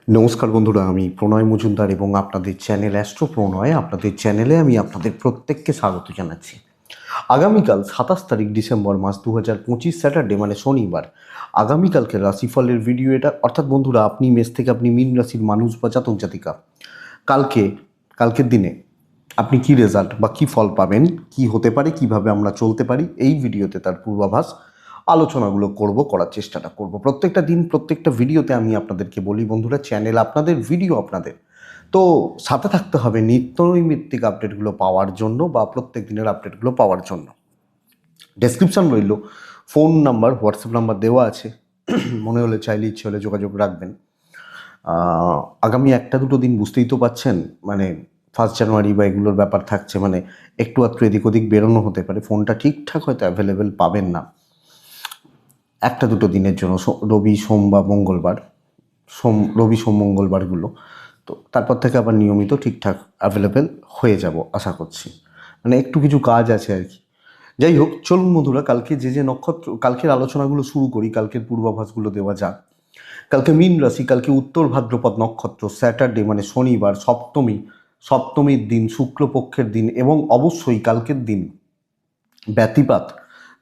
নমস্কার বন্ধুরা, আমি প্রণয় মজুমদার এবং আপনাদের চ্যানেল অ্যাস্ট্রো প্রণয় আপনাদের চ্যানেলে আমি আপনাদের প্রত্যেককে স্বাগত জানাচ্ছি। আগামীকাল 27 তারিখ ডিসেম্বর মাস 2025 স্যাটারডে মানে শনিবার আগামীকালকে রাশিফলের ভিডিও এটা। অর্থাৎ বন্ধুরা, আপনি মেষ থেকে আপনি মীন রাশির মানুষ বা জাতক জাতিকা কালকের দিনে আপনি কি রেজাল্ট বা কি ফল পাবেন, কি হতে পারে, কিভাবে আমরা চলতে পারি, এই ভিডিওতে তার পূর্বাভাস আলোচনাগুলো করার চেষ্টাটা করব। প্রত্যেকটা দিন প্রত্যেকটা ভিডিওতে আমি আপনাদেরকে বলি বন্ধুরা, চ্যানেল আপনাদের, ভিডিও আপনাদের, তো সাথে থাকতে হবে নিত্য নৈমিত্তিক আপডেটগুলো পাওয়ার জন্য বা প্রত্যেক দিনের আপডেটগুলো পাওয়ার জন্য। ডেসক্রিপশন রইল, ফোন নাম্বার, হোয়াটসঅ্যাপ নাম্বার দেওয়া আছে, মনে হলে চাইলে ইচ্ছে হলে যোগাযোগ রাখবেন। আগামী একটা দুটো দিন বুঝতেই তো পাচ্ছেন, মানে 1 জানুয়ারি বা এগুলোর ব্যাপার থাকছে, মানে একটু আধটু এদিক ওদিক বেরোনো হতে পারে, ফোনটা ঠিকঠাক হয়তো অ্যাভেলেবেল পাবেন না একটা দুটো দিনের জন্য, রবি সোম বা মঙ্গলবার, রবি সোম মঙ্গলবারগুলো। তো তারপর থেকে আবার নিয়মিত ঠিকঠাক অ্যাভেলেবেল হয়ে যাব আশা করছি, মানে একটু কিছু কাজ আছে আর কি। যাই হোক, চলুন বন্ধুরা, কালকে যে নক্ষত্র, কালকের আলোচনাগুলো শুরু করি, কালকের পূর্বাভাসগুলো দেওয়া যাক। কালকে মীন রাশি, কালকে উত্তর ভাদ্রপদ নক্ষত্র, স্যাটারডে মানে শনিবার, সপ্তমীর দিন, শুক্লপক্ষের দিন, এবং অবশ্যই কালকের দিন ব্যতিপাত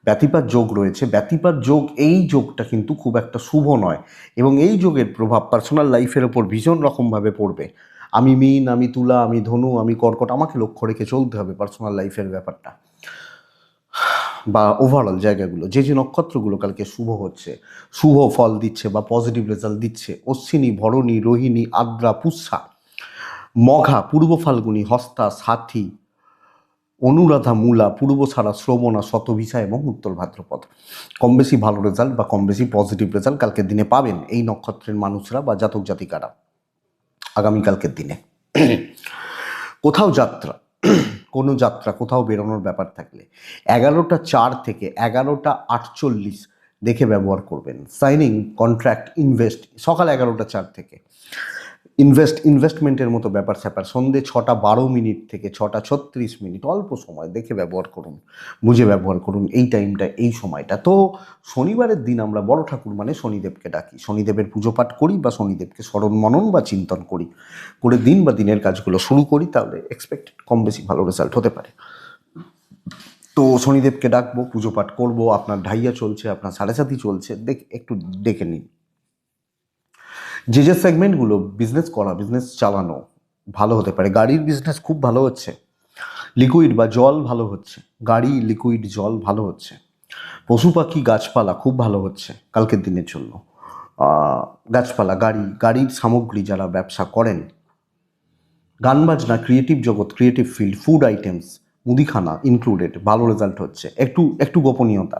ব্যতিপাত যোগ রয়েছে। ব্যতিপাত যোগ, এই যোগটা কিন্তু খুব একটা শুভ নয়, এবং এই যোগের প্রভাব পার্সোনাল লাইফের ওপর ভীষণ রকমভাবে পড়বে। আমি মীন, আমি তুলা, আমি ধনু, আমি কর্কট, আমাকে লক্ষ্য রেখে চলতে হবে পার্সোনাল লাইফের ব্যাপারটা বা ওভারঅল জায়গাগুলো। যে নক্ষত্রগুলো কালকে শুভ হচ্ছে, শুভ ফল দিচ্ছে বা পজিটিভ রেজাল্ট দিচ্ছে: অশ্বিনী, ভরণী, রোহিণী, আদ্রা, পুষ্যা, মঘা, পূর্ব ফাল্গুনী, হস্তা, সাথী, অনুরাধা, মূলা, পূর্বসারা, শ্রবণা, শতভিসা এবং উত্তর ভাদ্রপদ। কম বেশি ভালো রেজাল্ট বা কম বেশি পজিটিভ রেজাল্ট কালকের দিনে পাবেন এই নক্ষত্রের মানুষরা বা জাতক জাতিকারা আগামীকালকের দিনে। কোথাও যাত্রা, কোনো যাত্রা, কোথাও বেরোনোর ব্যাপার থাকলে 11টা 4 থেকে 11টা 48 দেখে ব্যবহার করবেন। সাইনিং, কন্ট্রাক্ট, সকাল 11টা 4 থেকে ইনভেস্টমেন্টের মতো ব্যাপার স্যাপার সন্ধে 6টা 12 থেকে 6টা 36, অল্প সময় দেখে ব্যবহার করুন, বুঝে ব্যবহার করুন এই টাইমটা, এই সময়টা। তো শনিবারের দিন আমরা বড় ঠাকুর মানে শনিদেবকে ডাকি, শনিদেবের পুজো পাঠ করি বা শনিদেবকে স্মরণ মনন বা চিন্তন করে দিন বা দিনের কাজগুলো শুরু করি, তাহলে এক্সপেক্টেড কম বেশি ভালো রেজাল্ট হতে পারে। তো শনিদেবকে ডাকবো, পুজো পাঠ করবো, আপনার ঢাইয়া চলছে, আপনার সাড়ে সাথী চলছে, একটু দেখে নিন। যে সেগমেন্টগুলো বিজনেস চালানো ভালো হতে পারে, গাড়ির বিজনেস খুব ভালো হচ্ছে, লিকুইড বা জল ভালো হচ্ছে, গাড়ি, লিকুইড, জল ভালো হচ্ছে, পশু পাখি, গাছপালা খুব ভালো হচ্ছে কালকের দিনের জন্য। গাছপালা, গাড়ির সামগ্রী যারা ব্যবসা করেন, গান বাজনা, ক্রিয়েটিভ জগৎ, ক্রিয়েটিভ ফিল্ড, ফুড আইটেমস, মুদিখানা ইনক্লুডেড, ভালো রেজাল্ট হচ্ছে। একটু গোপনীয়তা,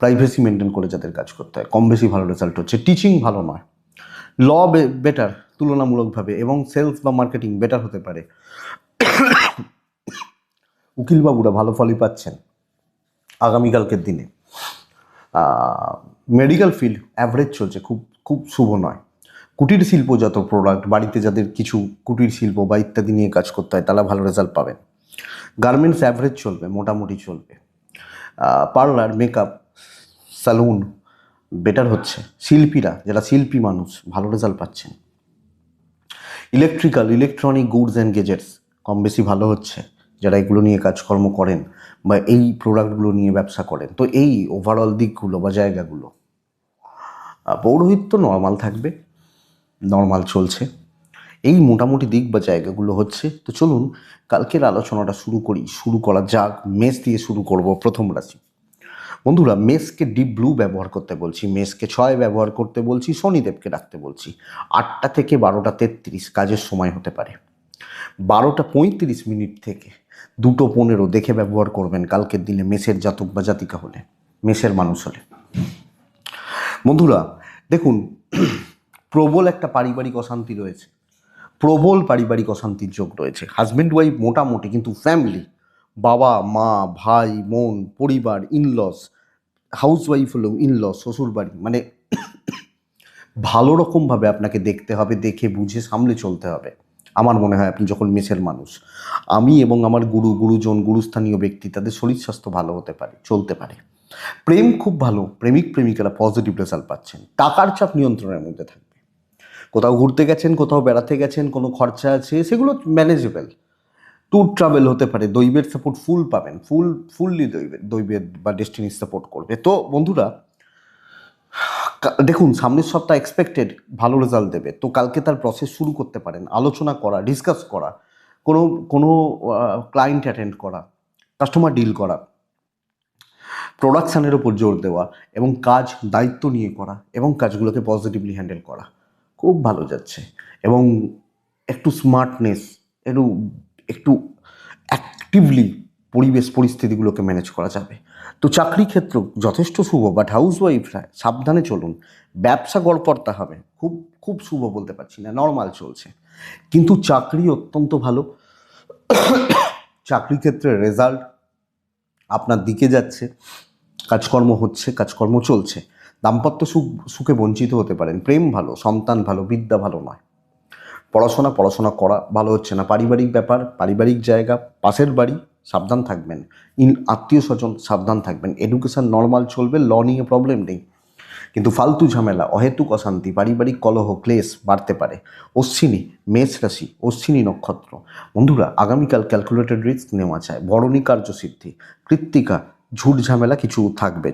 প্রাইভেসি মেনটেন করে যাদের কাজ করতে হয়, কম বেশি ভালো রেজাল্ট হচ্ছে। টিচিং ভালো নয়, ল বেটার তুলনামূলকভাবে, এবং সেলস বা মার্কেটিং বেটার হতে পারে। উকিলবাবুরা ভালো ফলই পাচ্ছেন আগামীকালকের দিনে। মেডিকেল ফিল্ড অ্যাভারেজ চলছে, খুব খুব শুভ নয়। কুটির শিল্পজাত প্রোডাক্ট, বাড়িতে যাদের কিছু কুটির শিল্প বা ইত্যাদি নিয়ে কাজ করতে হয় তারা ভালো রেজাল্ট পাবেন। গার্মেন্টস অ্যাভারেজ চলবে, মোটামুটি চলবে। পার্লার, মেকআপ, স্যালুন বেটার হচ্ছে। শিল্পীরা, যারা শিল্পী মানুষ, ভালো রেজাল্ট পাচ্ছেন। ইলেকট্রনিক গুডস অ্যান্ড গেজেটস কম বেশি ভালো হচ্ছে, যারা এগুলো নিয়ে কাজকর্ম করেন বা এই প্রোডাক্টগুলো নিয়ে ব্যবসা করেন। তো এই ওভারঅল দিকগুলো বা জায়গাগুলো। পৌরোহিত্য নর্মাল থাকবে, নর্মাল চলছে, এই মোটামুটি দিক বা জায়গাগুলো হচ্ছে। তো চলুন কালকের আলোচনাটা শুরু করা যাক। মেষ দিয়ে শুরু করব, প্রথম রাশি। বন্ধুরা, মেষকে ডিপ ব্লু ব্যবহার করতে বলছি, মেষকে 6 ব্যবহার করতে বলছি, শনিদেবকে রাখতে বলছি। 8টা থেকে 12টা 33 কাজের সময় হতে পারে। 12টা 35 থেকে 2টো 15 দেখে ব্যবহার করবেন কালকের দিনে মেষের জাতক বা জাতিকা হলে, মেষের মানুষ হলে। বন্ধুরা দেখুন, প্রবল একটা পারিবারিক অশান্তি রয়েছে, প্রবল পারিবারিক অশান্তির যোগ রয়েছে। হাজব্যান্ড ওয়াইফ মোটামুটি, কিন্তু ফ্যামিলি, বাবা মা, ভাই বোন, পরিবার, ইনলস, হাউস ওয়াইফ হলেও ইনলস, শ্বশুরবাড়ি, মানে ভালো রকমভাবে আপনাকে দেখতে হবে, দেখে বুঝে সামলে চলতে হবে। আমার মনে হয় আপনি যখন মেষের মানুষ, আমি এবং আমার গুরুজন, গুরুস্থানীয় ব্যক্তি, তাদের শরীর স্বাস্থ্য ভালো হতে পারে, চলতে পারে। প্রেম খুব ভালো, প্রেমিক প্রেমিকারা পজিটিভ রেজাল্ট পাচ্ছেন। টাকার চাপ নিয়ন্ত্রণের মধ্যে থাকবে। কোথাও ঘুরতে গেছেন, কোথাও বেড়াতে গেছেন, কোনো খরচা আছে, সেগুলো ম্যানেজেবল। ট্যুর ট্রাভেল হতে পারে, দৈবের সাপোর্ট ফুল পাবেন, ফুললি দৈবের বা ডেস্টিনির সাপোর্ট করবে। তো বন্ধুরা দেখুন, সামনের সপ্তাহ এক্সপেক্টেড ভালো রেজাল্ট দেবে, তো কালকে তার প্রসেস শুরু করতে পারেন, আলোচনা করা, ডিসকাস করা, কোনো কোনো ক্লায়েন্ট অ্যাটেন্ড করা, কাস্টমার ডিল করা, প্রোডাকশানের ওপর জোর দেওয়া এবং কাজ দায়িত্ব নিয়ে করা এবং কাজগুলোকে পজিটিভলি হ্যান্ডেল করা খুব ভালো যাচ্ছে। এবং একটু স্মার্টনেস, একটু একটু অ্যাক্টিভলি পরিবেশ পরিস্থিতিগুলোকে ম্যানেজ করা যাবে। তো চাকরি ক্ষেত্র যথেষ্ট শুভ, বাট হাউস ওয়াইফরা সাবধানে চলুন। ব্যবসা গড়পড়তা হবে, খুব খুব শুভ বলতে পারছি না, নর্মাল চলছে, কিন্তু চাকরি অত্যন্ত ভালো। চাকরি ক্ষেত্রে রেজাল্ট আপনার দিকে যাচ্ছে, কাজকর্ম হচ্ছে, কাজকর্ম চলছে। দাম্পত্য সুখে বঞ্চিত হতে পারেন, প্রেম ভালো, সন্তান ভালো, বিদ্যা ভালো নয়। পড়াশোনা করা ভালো হচ্ছে না, পারিবারিক ব্যাপার, পারিবারিক জায়গা, পাশের বাড়ি সাবধান থাকবেন, আত্মীয় স্বজন সাবধান থাকবেন। এডুকেশন নর্মাল চলবে, ল নিয়ে প্রবলেম নেই, কিন্তু ফালতু ঝামেলা, অহেতুক অশান্তি, পারিবারিক কলহ, ক্লেশ বাড়তে পারে। অশ্বিনী, মেষ রাশি, অশ্বিনী নক্ষত্র। বন্ধুরা আগামীকাল ক্যালকুলেটেড রিস্ক নেওয়া যায়, বরণী কার্যসিদ্ধি। কৃত্তিকা, ঝুট ঝামেলা কিছু থাকবে,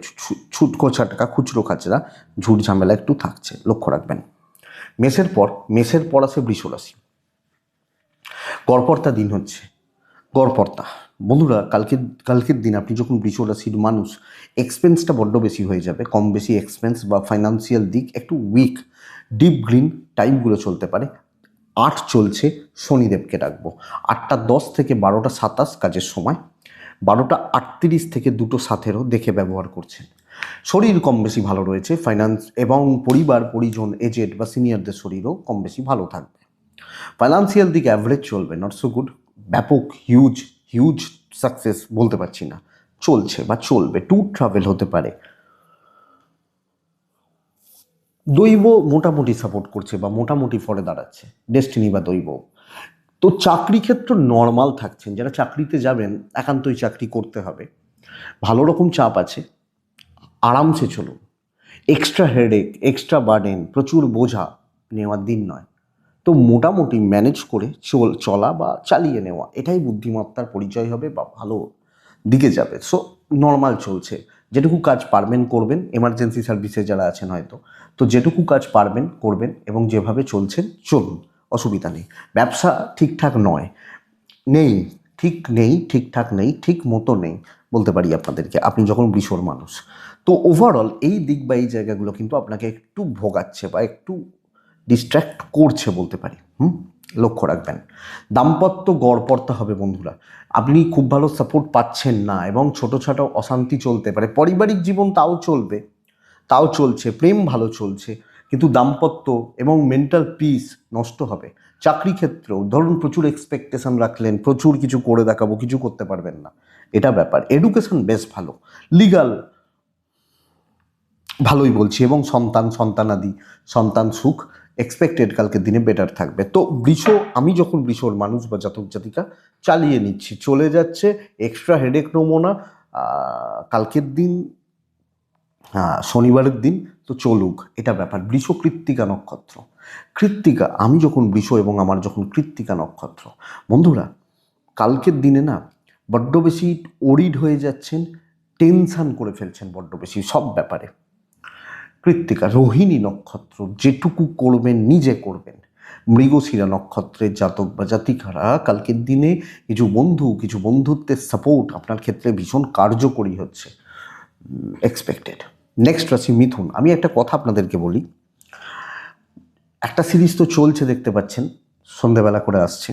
ছুটকো ছাটকা, খুচরো খাচরা, ঝুট ঝামেলা একটু থাকছে, লক্ষ্য রাখবেন। মেষের পর আসে বৃষ রাশি। গড়পড়তা দিন হচ্ছে, গড়পড়তা। বন্ধুরা কালকের দিন আপনি যখন বৃষ রাশির মানুষ, এক্সপেন্সটা বড্ড বেশি হয়ে যাবে, কম বেশি এক্সপেন্স বা ফাইন্যান্সিয়াল দিক একটু উইক, ডিপ গ্রিন টাইমগুলো চলতে পারে। 8 চলছে, শনিদেবকে ডাকবো। 8টা 10 থেকে 12টা 27 কাজের সময়, 12টা 38 থেকে 2টো 7 দেখে ব্যবহার করছেন। শরীর কম বেশি ভালো রয়েছে, ফাইন্যান্স এবং পরিবার পরিজন, এজেড বা সিনিয়রদের শরীরও কম বেশি ভালো থাকবে। ফাইন্যান্সিয়াল দিক অ্যাভারেজ চলবে, নট সো গুড। ব্যাপক হিউজ সাকসেস বলতে পারছি না, চলছে বা চলবে। ট্যুর ট্রাভেল হতে পারে। দৈব মোটামুটি সাপোর্ট করছে বা মোটামুটি ফলে দাঁড়াচ্ছে, ডেস্টিনি বা দৈব। তো চাকরি ক্ষেত্র নর্মাল থাকছেন, যারা চাকরিতে যাবেন একান্তই চাকরি করতে হবে, ভালো রকম চাপ আছে, আরামসে চলুন। এক্সট্রা হেডেক, এক্সট্রা বার্ডেন, প্রচুর বোঝা নেওয়ার দিন নয়। তো মোটামুটি ম্যানেজ করে চলা বা চালিয়ে নেওয়া, এটাই বুদ্ধিমত্তার পরিচয় হবে বা ভালো দিকে যাবে। সো নর্মাল চলছে, যেটুকু কাজ পারবেন করবেন, এমার্জেন্সি সার্ভিসে যারা আছেন হয়তো, তো যেটুকু কাজ পারবেন করবেন এবং যেভাবে চলছেন চলুন, অসুবিধা নেই। ব্যবসা ঠিকঠাক নয়, নেই, ঠিকঠাক নেই, ঠিক মতো নেই বলতে পারি আপনাদেরকে, আপনি যখন বৃষর মানুষ। তো ওভারঅল এই দিক বা এই জায়গাগুলো কিন্তু আপনাকে একটু ভোগাচ্ছে বা একটু ডিস্ট্র্যাক্ট করছে বলতে পারি। লক্ষ্য রাখবেন। দাম্পত্য গড়পড়তা হবে বন্ধুরা, আপনি খুব ভালো সাপোর্ট পাচ্ছেন না এবং ছোটো অশান্তি চলতে পারে। পারিবারিক জীবন তাও চলছে, প্রেম ভালো চলছে, কিন্তু দাম্পত্য এবং মেন্টাল পিস নষ্ট হবে। চাকরি ক্ষেত্রেও ধরুন প্রচুর এক্সপেকটেশন রাখলেন, প্রচুর কিছু করে দেখাবো, কিছু করতে পারবেন না, এটা ব্যাপার। এডুকেশন বেশ ভালো, লিগাল ভালোই বলছি, এবং সন্তানাদি, সন্তান সুখ এক্সপেক্টেড কালকের দিনে বেটার থাকবে। তো আমি যখন বৃষর মানুষ বা জাতক জাতিকা চালিয়ে নিচ্ছি, চলে যাচ্ছে, এক্সট্রা হেডেক নেবো না। কালকের দিন শনিবারের দিন, তো চলুক, এটা ব্যাপার। বৃষ কৃত্তিকা নক্ষত্র, আমি যখন বৃষ এবং আমার যখন কৃত্তিকা নক্ষত্র, বন্ধুরা কালকের দিনে না বড্ড বেশি ওরিড হয়ে যাচ্ছেন, টেনশান করে ফেলছেন বড্ড বেশি সব ব্যাপারে। কৃত্তিকা রোহিণী নক্ষত্র, যেটুকু করবেন নিজে করবেন। মৃগশিরা নক্ষত্রের জাতক বা জাতিকারা কালকের দিনে কিছু বন্ধুত্বের সাপোর্ট আপনার ক্ষেত্রে ভীষণ কার্যকরী হচ্ছে, এক্সপেক্টেড। নেক্সট রাশি মিথুন। আমি একটা কথা আপনাদেরকে বলি, একটা সিরিজ তো চলছে দেখতে পাচ্ছেন, সন্ধেবেলা করে আসছে।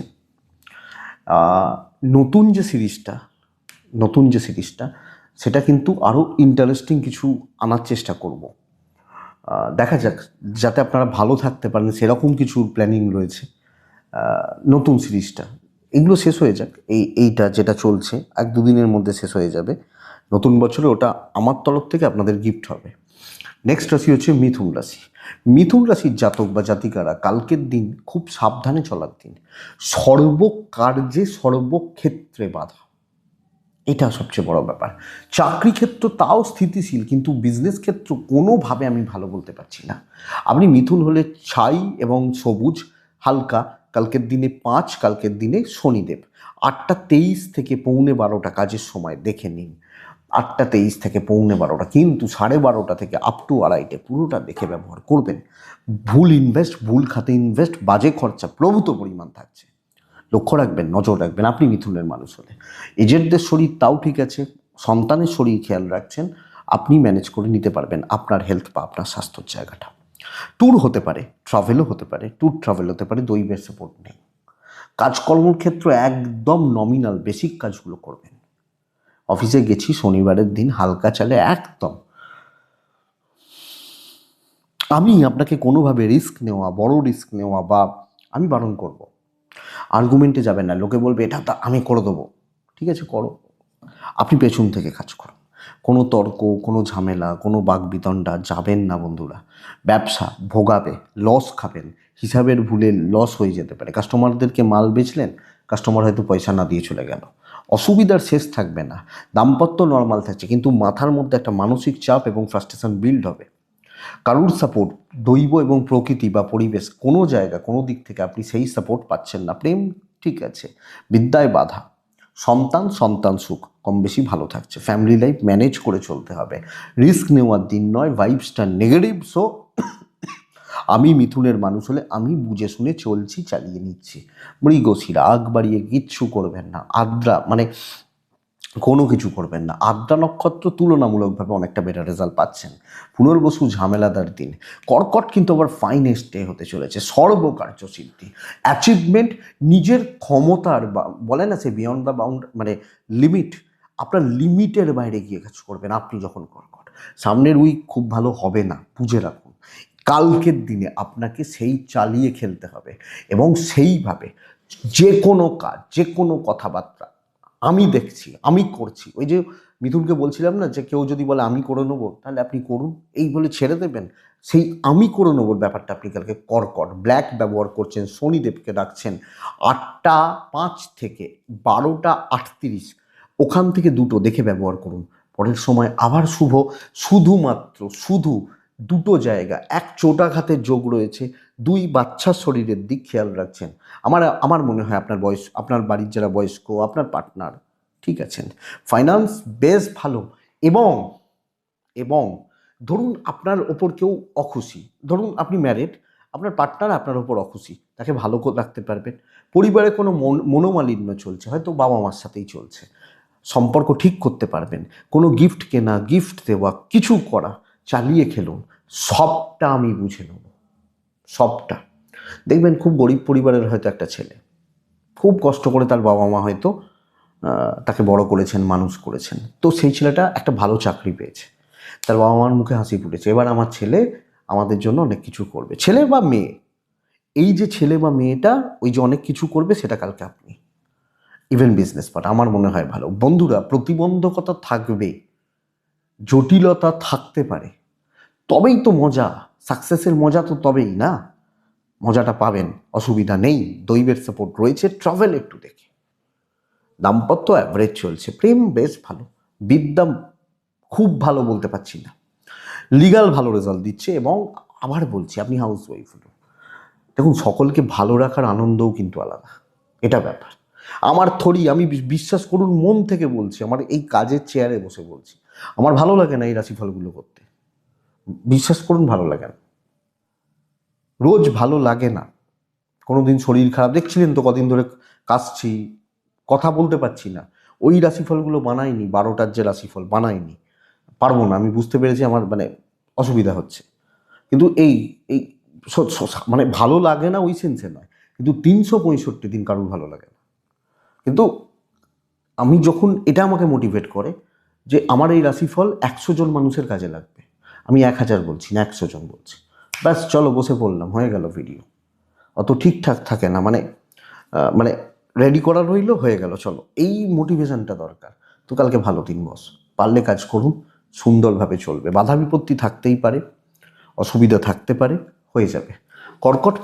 নতুন যে সিরিজটা সেটা কিন্তু আরও ইন্টারেস্টিং কিছু আনার চেষ্টা করব। দেখা যাক, যাতে আপনারা ভালো থাকতে পারেন সেরকম কিছু প্ল্যানিং রয়েছে। নতুন সিরিজটা এগুলো শেষ হয়ে যাক, এইটা যেটা চলছে 1-2 দিনের মধ্যে শেষ হয়ে যাবে। নতুন বছরে ওটা আমার তরফ থেকে আপনাদের গিফট হবে। নেক্সট রাশি হচ্ছে মিথুন রাশির জাতক বা জাতিকারা কালকের দিন খুব সাবধানে চলার দিন। সর্বকার্যে সর্বক্ষেত্রে বাধা, এটা সবচেয়ে বড় ব্যাপার। চাকরি ক্ষেত্র তাও স্থিতিশীল, কিন্তু বিজনেস ক্ষেত্র কোনোভাবে আমি ভালো বলতে পারছি না। আপনি মিথুন হলে ছাই এবং সবুজ, হালকা। কালকের দিনে 5, কালকের দিনে শনিদেব। 8টা 23 থেকে 11:45 কাজের সময় দেখে নিন। 8টা 23 থেকে 11:45, কিন্তু 12:30 থেকে আপ টু 2:30 পুরোটা দেখে ব্যবহার করবেন। ভুল ইনভেস্ট, ভুল খাতে ইনভেস্ট, বাজে খরচা প্রভূত পরিমাণ থাকছে। লক্ষ্য রাখবেন, নজর রাখবেন আপনি মিথুনের মানুষ হলে। এজেন্টদের শরীর তাও ঠিক আছে, সন্তানের শরীর খেয়াল রাখছেন, আপনি ম্যানেজ করে নিতে পারবেন আপনার হেলথ বা আপনার স্বাস্থ্যর জায়গাটা। ট্যুর হতে পারে, ট্রাভেলও হতে পারে, ট্যুর ট্রাভেল হতে পারে, দৈবের সাপোর্ট নেই। কাজকর্মের ক্ষেত্রে একদম নমিনাল বেসিক কাজগুলো করবেন। অফিসে গেছি শনিবারের দিন, হালকা চালে একদম। আমি আপনাকে কোনোভাবে রিস্ক নেওয়া, বড় রিস্ক নেওয়া বা আমি বারণ করব। আর্গুমেন্টে যাবেন না, লোকে বলবে এটা তা আমি করে দেবো, ঠিক আছে করো, আপনি পেছন থেকে কাজ করুন। কোনো তর্ক, কোনো ঝামেলা, কোনো বাকবিতণ্ডা যাবেন না বন্ধুরা। ব্যবসা ভোগাবে, লস খাবেন, হিসাবের ভুলে লস হয়ে যেতে পারে। কাস্টমারদেরকে মাল বেচলেন, কাস্টমার হয়তো পয়সা না দিয়ে চলে গেল, অসুবিধার শেষ থাকবে না। দাম্পত্য নর্মাল থাকছে, কিন্তু মাথার মধ্যে একটা মানসিক চাপ এবং ফ্রাস্ট্রেশন বিল্ড হবে। কারুর সাপোর্ট, দৈব এবং প্রকৃতি বা পরিবেশ, কোনো জায়গা কোনো দিক থেকে আপনি সেই সাপোর্ট পাচ্ছেন না। প্রেম ঠিক আছে, বিদ্যায় বাধা। সন্তান সুখ কম বেশি ভালো থাকছে। ফ্যামিলি লাইফ ম্যানেজ করে চলতে হবে। রিস্ক নেওয়ার দিন নয়, ভাইবসটা নেগেটিভ। সো আমি মিথুনের মানুষ হলে আমি বুঝে শুনে চলছি, চালিয়ে নিচ্ছি। মৃগশিরা আগ বাড়িয়ে কিচ্ছু করবেন না। আদ্রা মানে কোনো কিছু করবেন না। আদ্রা নক্ষত্র তুলনামূলকভাবে অনেকটা বেটার রেজাল্ট পাচ্ছেন। পুনর্বসু ঝামেলাদার দিন। কর্কট কিন্তু আবার ফাইনেস্ট ডে হতে চলেছে, সর্বকার্য সিদ্ধি, অ্যাচিভমেন্ট, নিজের ক্ষমতার বলে না সে বিয়ন্ড দ্য বাউন্ড, মানে লিমিট, আপনার লিমিটের বাইরে গিয়ে কাজ করবেন আপনি যখন কর্কট। সামনের উইক খুব ভালো হবে না, বুঝে রাখুন। কালকের দিনে আপনাকে সেই চালিয়ে খেলতে হবে এবং সেইভাবে যে কোনো কাজ, যে কোনো কথাবার্তা আমি দেখছি, আমি করছি। ওই যে মিথুনকে বলছিলাম না, যে কেউ যদি বলে আমি করে নেবো, তাহলে আপনি করুন, এই বলে ছেড়ে দেবেন। সেই আমি করে নেবোর ব্যাপারটা আপনি কালকে কর্কট ব্ল্যাক ব্যবহার করছেন, শনিদেবকে ডাকছেন। 8টা 5 থেকে 12টা 38, ওখান থেকে দুটো দেখে ব্যবহার করুন। পরের সময় আবার শুভ। শুধু দুটো জায়গা, এক চোটাঘাতের যোগ রয়েছে, 2 বাচ্চার শরীরের দিক খেয়াল রাখছেন। আমার মনে হয় আপনার বয়স, আপনার বাড়ির যারা বয়স্ক, আপনার পার্টনার ঠিক আছেন। ফাইন্যান্স বেশ ভালো। এবং এবং ধরুন আপনার ওপর কেউ অখুশি, ধরুন আপনি ম্যারিড, আপনার পার্টনার আপনার ওপর অখুশি, তাকে ভালো করে রাখতে পারবেন। পরিবারে কোনো মনোমালিন্য চলছে, হয়তো বাবা মার সাথেই চলছে, সম্পর্ক ঠিক করতে পারবেন। কোনো গিফট কেনা, গিফট দেওয়া, কিছু করা, চালিয়ে খেলুন। সবটা আমি বুঝে নেব, সবটা। দেখবেন খুব গরিব পরিবারের হয়তো একটা ছেলে, খুব কষ্ট করে তার বাবা মা হয়তো তাকে বড় করেছেন, মানুষ করেছেন। তো সেই ছেলেটা একটা ভালো চাকরি পেয়েছে, তার বাবা মার মুখে হাসি ফুটেছে, এবার আমার ছেলে আমাদের জন্য অনেক কিছু করবে। ছেলে বা মেয়ে, এই যে ছেলে বা মেয়েটা ওই যে অনেক কিছু করবে, সেটা কালকে আপনি। ইভেন বিজনেস পার্ট আমার মনে হয় ভালো। বন্ধুরা, প্রতিবন্ধকতা থাকবে, জটিলতা থাকতে পারে, তবেই তো মজা, সাকসেসের মজা তো তবেই না। মজাটা পাবেন, অসুবিধা নেই, দৈবের সাপোর্ট রয়েছে। ট্রাভেল একটু দেখে। দাম্পত্য অ্যাভারেজ চলছে, প্রেম বেশ ভালো, বিদ্যা খুব ভালো বলতে পারছি না, লিগাল ভালো রেজাল্ট দিচ্ছে। এবং আবার বলছি, আপনি হাউস ওয়াইফ হলো, দেখুন সকলকে ভালো রাখার আনন্দও কিন্তু আলাদা, এটা ব্যাপার। আমার আমি বিশ্বাস করুন, মন থেকে বলছি, আমার এই কাজের চেয়ারে বসে বলছি, আমার ভালো লাগে না এই রাশিফলগুলো করতে। বিশ্বাস করুন, ভালো লাগে না, রোজ ভালো লাগে না। কোনোদিন শরীর খারাপ, দেখছিলেন তো কদিন ধরে কাশছি, কথা বলতে পারছি না, ওই রাশিফলগুলো বানাইনি, 12টার যে রাশিফল বানাইনি, পারবো না। আমি বুঝতে পেরেছি আমার মানে অসুবিধা হচ্ছে। কিন্তু এই এই মানে ভালো লাগে না ওই সেন্সে নয়, কিন্তু 365 দিন কারুর ভালো লাগে না। কিন্তু আমি যখন, এটা আমাকে মোটিভেট করে যে আমার এই রাশিফল 100 জন মানুষের কাজে লাগবে। আমি 1000 বলছি না, 100 জন বলছি। ব্যাস চলো বসে পড়লাম, হয়ে গেল ভিডিও। অত ঠিকঠাক থাকে না, মানে মানে রেডি করা রইলো, হয়ে গেল, চলো। এই মোটিভেশনটা দরকার। তো কালকে ভালো দিন বস, পারলে কাজ করুন, সুন্দরভাবে চলবে। বাধা বিপত্তি থাকতেই পারে, অসুবিধা থাকতে পারে, হয়ে যাবে। কর্কট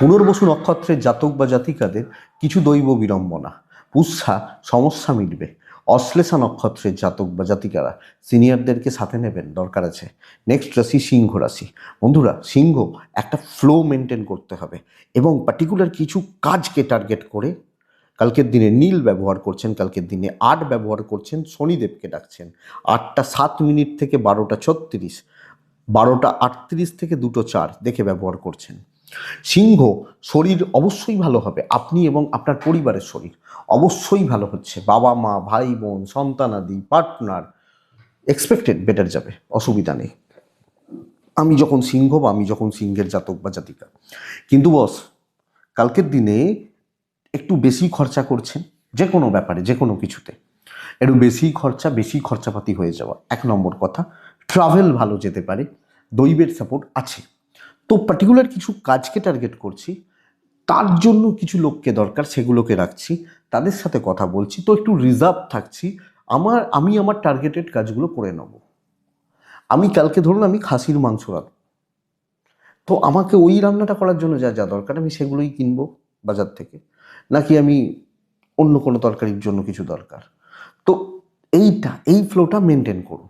পুনর্বসু নক্ষত্রের জাতক বা জাতিকাদের কিছু দৈব বিড়ম্বনা। পুষ্যা সমস্যা মিটবে। অশ্লেষা নক্ষত্রের জাতক বা জাতিকারা সিনিয়রদেরকে সাথে নেবেন, দরকার আছে। নেক্সট রাশি সিংহ রাশি। বন্ধুরা, সিংহ একটা ফ্লো মেনটেন করতে হবে এবং পার্টিকুলার কিছু কাজকে টার্গেট করে কালকের দিনে নীল ব্যবহার করছেন, কালকের দিনে ৮ ব্যবহার করছেন, শনিদেবকে ডাকছেন। ৮টা ৭ থেকে ১২টা ৩৬, ১২টা ৩৮ থেকে ২টো ৪ দেখে ব্যবহার করছেন। সিংহ শরীর অবশ্যই ভালো হবে, আপনি এবং আপনার পরিবারের শরীর অবশ্যই ভালো হচ্ছে। বাবা মা, ভাই বোন, সন্তানাদি, পার্টনার এক্সপেক্টেড বেটার যাবে, অসুবিধা নেই। আমি যখন সিংহ বা আমি যখন সিংহের জাতক বা জাতিকা। কিন্তু বস, কালকের দিনে একটু বেশি খরচা করছেন যে কোনো ব্যাপারে, যে কোনো কিছুতে একটু বেশি খরচা, বেশি খরচাপাতি হয়ে যাওয়া ১ নম্বর কথা। ট্রাভেল ভালো যেতে পারে, দৈবের সাপোর্ট আছে। তো পার্টিকুলার কিছু কাজকে টার্গেট করছি, তার জন্য কিছু লোককে দরকার, সেগুলোকে রাখছি, তাদের সাথে কথা বলছি, তো একটু রিজার্ভ থাকছি। আমি আমার টার্গেটেড কাজগুলো করে নেব। আমি কালকে ধরুন আমি খাসির মাংস রাখবো, তো আমাকে ওই রান্নাটা করার জন্য যা যা দরকার আমি সেগুলোই কিনবো বাজার থেকে, নাকি আমি অন্য কোনো তরকারির জন্য কিছু দরকার। তো এই ফ্লোটা মেনটেন করুন।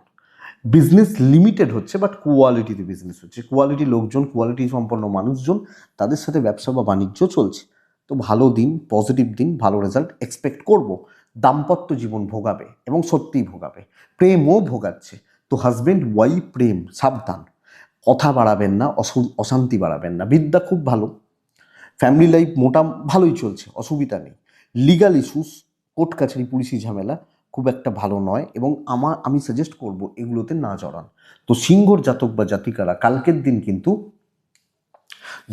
বিজনেস লিমিটেড হচ্ছে, বাট কোয়ালিটিতে বিজনেস হচ্ছে, কোয়ালিটি লোকজন, কোয়ালিটি সম্পন্ন মানুষজন, তাদের সাথে ব্যবসা বা বাণিজ্য চলছে। তো ভালো দিন, পজিটিভ দিন, ভালো রেজাল্ট এক্সপেক্ট করব। দাম্পত্য জীবন ভোগাবে এবং সত্যিই ভোগাবে, প্রেমও ভোগাচ্ছে। তো হাজব্যান্ড ওয়াইফ প্রেম সাবধান, কথা বাড়াবেন না, অশান্তি বাড়াবেন না। বিদ্যা খুব ভালো, ফ্যামিলি লাইফ মোটা ভালোই চলছে, অসুবিধা নেই। লিগাল ইস্যুস, কোর্ট কাছারি, পুলিশি ঝামেলা খুব একটা ভালো নয় এবং আমি সাজেস্ট করব এগুলোতে না জড়ান। তো সিংহর জাতক বা জাতিকারা কালকের দিন কিন্তু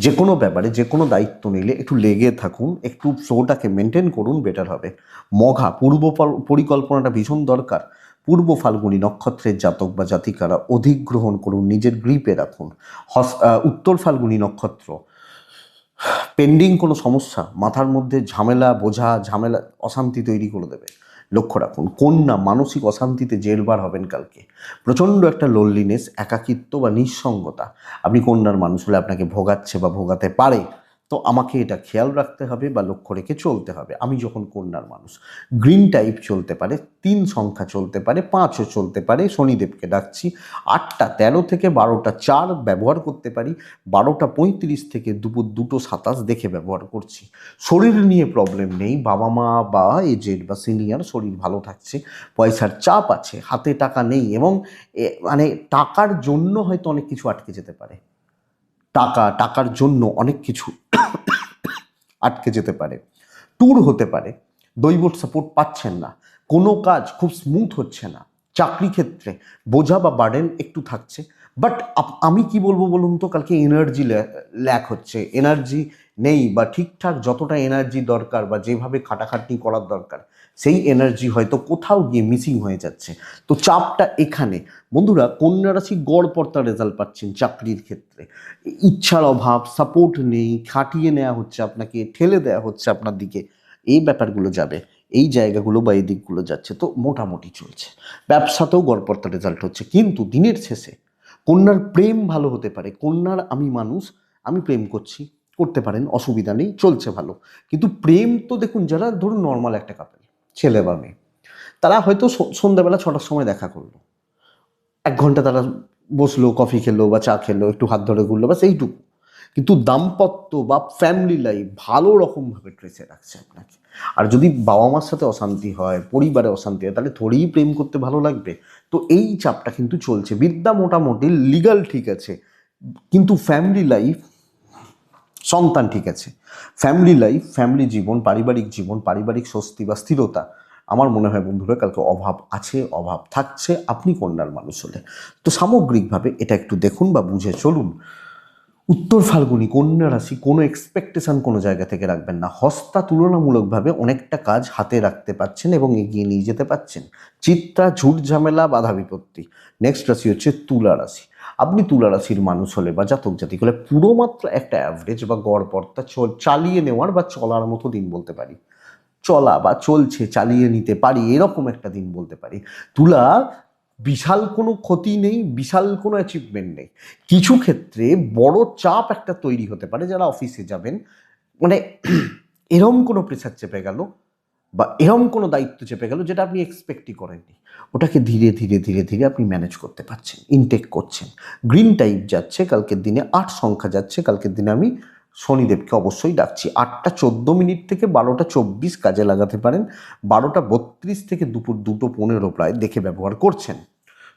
যে কোনো ব্যাপারে, যে কোনো দায়িত্ব নিলে একটু লেগে থাকুন, একটু ফ্লোটাকে মেনটেন করুন, বেটার হবে। মঘা, পূর্ব পরিকল্পনাটা ভীষণ দরকার। পূর্ব ফাল্গুনী নক্ষত্রের জাতক বা জাতিকারা অধিগ্রহণ করুন, নিজের গ্রিপে রাখুন। উত্তর ফাল্গুনী নক্ষত্র, পেন্ডিং কোনো সমস্যা, মাথার মধ্যে ঝামেলা, বোঝা, ঝামেলা, অশান্তি তৈরি করে দেবে, লক্ষ্য রাখুন। কন্যা, মানসিক অশান্তিতে জেরবার হবেন কালকে। প্রচণ্ড একটা লোনলিনেস, একাকিত্ব বা নিঃসঙ্গতা আপনি কন্যার মানুষ হলে আপনাকে ভোগাচ্ছে বা ভোগাতে পারে। তো আমাকে এটা খেয়াল রাখতে হবে বা লক্ষ্য রেখে চলতে হবে। আমি যখন কন্যার মানুষ, গ্রিন টাইপ চলতে পারে, ৩ সংখ্যা চলতে পারে, ৫ও চলতে পারে, শনিদেবকে ডাকছি। ৮টা ১৩ থেকে ১২টা ৪ ব্যবহার করতে পারি, ১২টা ৩৫ থেকে দুপুর ২টো ২৭ দেখে ব্যবহার করছি। শরীর নিয়ে প্রবলেম নেই, বাবা মা বা এজেড বা সিনিয়র শরীর ভালো থাকছে। পয়সার চাপ আছে, হাতে টাকা নেই এবং মানে টাকার জন্য হয়তো অনেক কিছু আটকে যেতে পারে। টাকার জন্য অনেক কিছু আটকে যেতে পারে, ট্যুর হতে পারে, দৈব সাপোর্ট পাচ্ছেন না, কোনো কাজ খুব স্মুথ হচ্ছে না, চাকরি ক্ষেত্রে বোঝা বা বার্ডেন একটু থাকছে। বাট আমি কি বলবো বলুন তো, কালকে এনার্জি ল্যাক হচ্ছে, এনার্জি নেই বা ঠিকঠাক যতটা এনার্জি দরকার বা যেভাবে খাটাখাটনি করার দরকার সেই এনার্জি হয়তো কোথাও গিয়ে মিসিং হয়ে যাচ্ছে। তো চাপটা এখানে। বন্ধুরা, কন্যা রাশি গড়পড়তা রেজাল্ট পাচ্ছেন চাকরির ক্ষেত্রে। ইচ্ছার অভাব, সাপোর্ট নেই, খাটিয়ে নেওয়া হচ্ছে, আপনাকে ঠেলে দেওয়া হচ্ছে আপনার দিকে, এই ব্যাপারগুলো যাবে, এই জায়গাগুলো বা এই দিকগুলো যাচ্ছে। তো মোটামুটি চলছে, ব্যবসাতেও গড়পড়তা রেজাল্ট হচ্ছে। কিন্তু দিনের শেষে কন্যার প্রেম ভালো হতে পারে। কন্যার আমি মানুষ, আমি প্রেম করতে পারেন, অসুবিধা নেই, চলছে ভালো। কিন্তু প্রেম তো দেখুন, যারা ধরুন নর্মাল একটা কাপল, ছেলে বা মেয়ে, তারা হয়তো সন্ধ্যাবেলা 6টার সময় দেখা করলো, 1 ঘন্টা তারা বসলো, কফি খেলো বা চা খেলো, একটু হাত ধরে ঘুরলো, বাস এইটুকু। কিন্তু দাম্পত্য বা ফ্যামিলি লাইফ ভালো রকমভাবে ট্রেসে রাখছে আপনাকে। আর যদি বাবা মার সাথে অশান্তি হয়, পরিবারে অশান্তি হয়, তাহলে থোড়েই প্রেম করতে ভালো লাগবে। তো এই চাপটা কিন্তু চলছে। বিদ্যা মোটামুটি, লিগাল ঠিক আছে, কিন্তু ফ্যামিলি লাইফ, সন্তান ঠিক আছে, ফ্যামিলি লাইফ, ফ্যামিলি জীবন, পারিবারিক জীবন, পারিবারিক স্বস্তি বা স্থিরতা, আমার মনে হয় বন্ধুরা কালকে অভাব আছে, অভাব থাকছে আপনি কন্যার মানুষ হলে। তো সামগ্রিকভাবে এটা একটু দেখুন বা বুঝে চলুন। উত্তর ফাল্গুনী কন্যা রাশি, কোনো এক্সপেকটেশন কোনো জায়গা থেকে রাখবেন না। হস্তা তুলনামূলকভাবে অনেকটা কাজ হাতে রাখতে পারছেন এবং এগিয়ে নিয়ে যেতে পারছেন। চিত্রা, ঝুট ঝামেলা, বাধা বিপত্তি। নেক্সট রাশি হচ্ছে তুলা রাশি। আপনি তুলা রাশির মানুষ হলে বা জাতক জাতিক হলে পুরো মাত্র একটা অ্যাভারেজ বা গড়পড়তা চালিয়ে নেওয়ার বা চলার মতো দিন বলতে পারি। চলা বা চলছে, চালিয়ে নিতে পারি, এরকম একটা দিন বলতে পারি। তুলা, বিশাল কোনো ক্ষতি নেই, বিশাল কোনো অ্যাচিভমেন্ট নেই। কিছু ক্ষেত্রে বড় চাপ একটা তৈরি হতে পারে, যারা অফিসে যাবেন, মানে এরম কোনো প্রেশার চেপে গেল বা এরকম কোনো দায়িত্ব চেপে গেল যেটা আপনি এক্সপেক্টই করেননি, ওটাকে ধীরে ধীরে ধীরে ধীরে আপনি ম্যানেজ করতে পারছেন, ইনটেক করছেন। গ্রিন টাইপ যাচ্ছে কালকের দিনে, 8 সংখ্যা যাচ্ছে কালকের দিনে। আমি শনিদেবকে অবশ্যই ডাকছি 8টা 14 মিনিট থেকে 12টা 24 কাজে লাগাতে পারেন। 12টা 32 থেকে দুপুর 2টো 15 প্রায় দেখে ব্যবহার করছেন।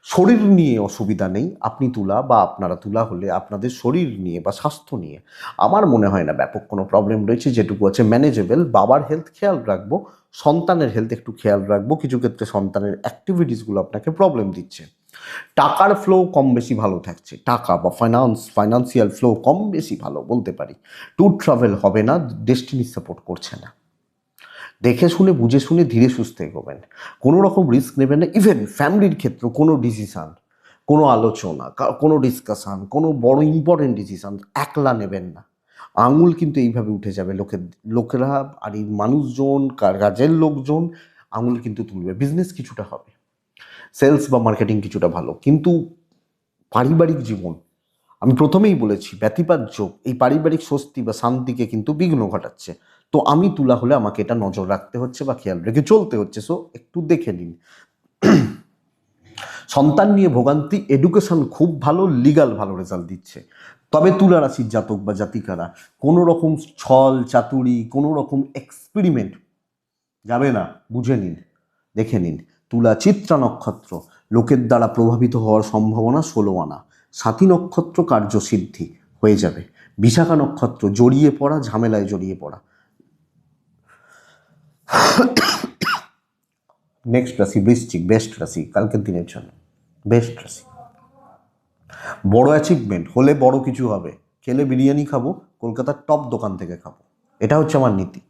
শরীর নিয়ে অসুবিধা নেই, আপনি তুলা বা আপনারা তুলা হলে আপনাদের শরীর নিয়ে বা স্বাস্থ্য নিয়ে আমার মনে হয় না ব্যাপক কোনো প্রবলেম রয়েছে, যেটুকু আছে ম্যানেজেবল। বাবার হেলথ খেয়াল রাখবো, সন্তানের হেলথ একটু খেয়াল রাখবো, কিছু ক্ষেত্রে সন্তানের অ্যাক্টিভিটিসগুলো আপনাকে প্রবলেম দিচ্ছে। টাকার ফ্লো কম বেশি ভালো থাকছে, টাকা বা ফাইন্যান্সিয়াল ফ্লো কম বেশি ভালো বলতে পারি। ট্যুর ট্রাভেল হবে না, ডেস্টিনি সাপোর্ট করছে না। দেখে শুনে বুঝে শুনে ধীরে সুস্থে এগোবেন, কোনো রকম রিস্ক নেবেন না। ইভেন ফ্যামিলির ক্ষেত্রে কোনো ডিসিশান, কোনো আলোচনা, কোনো ডিসকাশান, কোনো বড় ইম্পর্টেন্ট ডিসিশান একলা নেবেন না। আঙুল কিন্তু এইভাবে উঠে যাবে, লোকেরা আর এই মানুষজন, কাজের লোকজন আঙুল কিন্তু তুলবে। বিজনেস কিছুটা হবে, সেলস বা মার্কেটিং কিছুটা ভালো, কিন্তু পারিবারিক জীবন, আমি প্রথমেই বলেছি ব্যতিপাত যোগ এই পারিবারিক স্বস্তি বা শান্তিকে কিন্তু বিঘ্ন ঘটাচ্ছে। তো আমি তুলা হলে আমাকে এটা নজর রাখতে হচ্ছে বা খেয়াল রেখে চলতে হচ্ছে। সো একটু দেখে নিন। সন্তান নিয়ে ভোগান্তি, এডুকেশন খুব ভালো, লিগাল ভালো রেজাল্ট দিচ্ছে। তবে তুলা রাশির জাতক বা জাতিকারা কোনো রকম ছল চাতুরি, কোনো রকম এক্সপেরিমেন্ট যাবে না, বুঝে নিন, দেখে নিন। তুলা চিত্রা নক্ষত্র, লোকের দ্বারা প্রভাবিত হওয়ার সম্ভাবনা 16 আনা। সাথী নক্ষত্র কার্যসিদ্ধি হয়ে যাবে। বিশাখা নক্ষত্র জড়িয়ে পড়া, ঝামেলায় জড়িয়ে পড়া। নেক্সট রাশি বৃশ্চিক, বেস্ট রাশি কালকের দিনের জন্য, বেস্ট রাশি। বড় অ্যাচিভমেন্ট হলে বড় কিছু হবে, খেলে বিরিয়ানি খাবো, কলকাতার টপ দোকান থেকে খাবো, এটা হচ্ছে আমার নীতি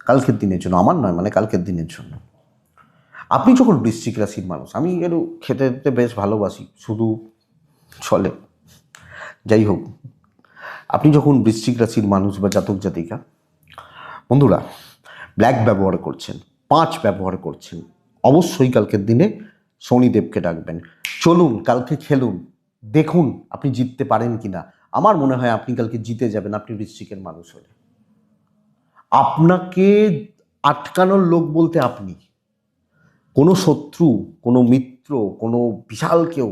কালকের দিনের জন্য। আমার নয়, মানে কালকের দিনের জন্য। আপনি যখন বৃশ্চিক রাশির মানুষ, আমি একটু খেতে খেতে বেশ ভালোবাসি, শুধু চলে, যাই হোক, আপনি যখন বৃশ্চিক রাশির মানুষ বা জাতক জাতিকা বন্ধুরা ব্ল্যাক ব্যবহার করছেন, 5 ব্যবহার করছেন, অবশ্যই কালকের দিনে শনিদেবকে ডাকবেন। চলুন কালকে খেলুন, দেখুন আপনি জিততে পারেন কিনা। আমার মনে হয় আপনি কালকে জিতে যাবেন, আপনি বৃশ্চিকের মানুষ হলে। আপনাকে আটকানোর লোক বলতে আপনি, কোনো শত্রু, কোনো মিত্র, কোনো বিশাল কেউ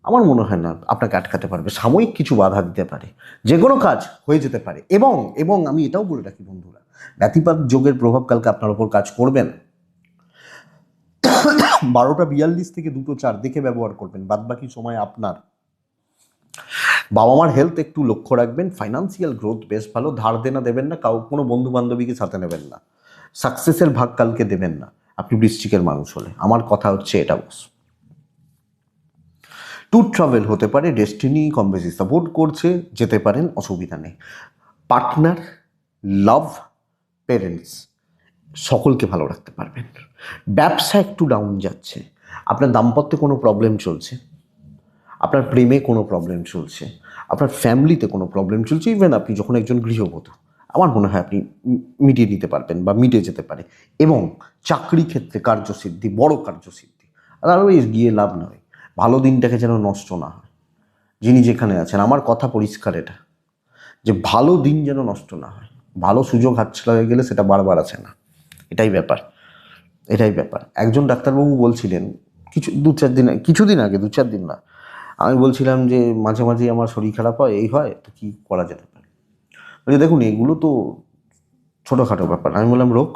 আমার মনে হয় না আপনাকে আটকাতে পারবে। সাময়িক কিছু বাধা দিতে পারে, যে কোনো কাজ হয়ে যেতে পারে। এবং এবং আমি এটাও বলে রাখি বন্ধুরা, ব্যতিপাত যোগের প্রভাব কালকে আপনার ওপর কাজ করবেন। 12টা 42 থেকে 2টো 4 দেখে ব্যবহার করবেন, বাদবাকি সময় আপনার। বাবা মার হেলথ একটু লক্ষ্য রাখবেন। ফাইন্যান্সিয়াল গ্রোথ বেশ ভালো, ধার দেনা দেবেন না, কোনো বন্ধু বান্ধবীকে সাথে নেবেন না, সাকসেসের ভাগ কালকে দেবেন না আপনি বৃশ্চিকের মানুষ হলে। আমার কথা হচ্ছে এটা বস। ট্যুর ট্রাভেল হতে পারে, ডেস্টিনি কম বেশি সাপোর্ট করছে, যেতে পারেন, অসুবিধা নেই। পার্টনার, লাভ, পেরেন্টস সকলকে ভালো রাখতে পারবেন। ব্যবসা একটু ডাউন যাচ্ছে, আপনার দাম্পত্যে কোনো প্রবলেম চলছে, আপনার প্রেমে কোনো প্রবলেম চলছে, আপনার ফ্যামিলিতে কোনো প্রবলেম চলছে, ইভেন আপনি যখন একজন গৃহবধূ, আমার মনে হয় আপনি মিটিয়ে নিতে পারবেন বা মিটে যেতে পারে। এবং চাকরি ক্ষেত্রে কার্যসিদ্ধি, বড় কার্যসিদ্ধি। আর আরও গিয়ে লাভ নয়, ভালো দিনটাকে যেন নষ্ট না হয়। যিনি যেখানে আছেন, আমার কথা পরিষ্কার এটা, যে ভালো দিন যেন নষ্ট না হয়। ভালো সুযোগ হাতছাড়া হয়ে গেলে সেটা বারবার আসে না, এটাই ব্যাপার, এটাই ব্যাপার। একজন ডাক্তারবাবু বলছিলেন কিছুদিন আগে, 2-4 দিন না, আমি বলছিলাম যে মাঝে মাঝেই আমার শরীর খারাপ হয়, এই হয়, তো কী করা যেতে পারে। বলছে দেখুন এগুলো তো ছোটোখাটো ব্যাপার। আমি বললাম রোগ?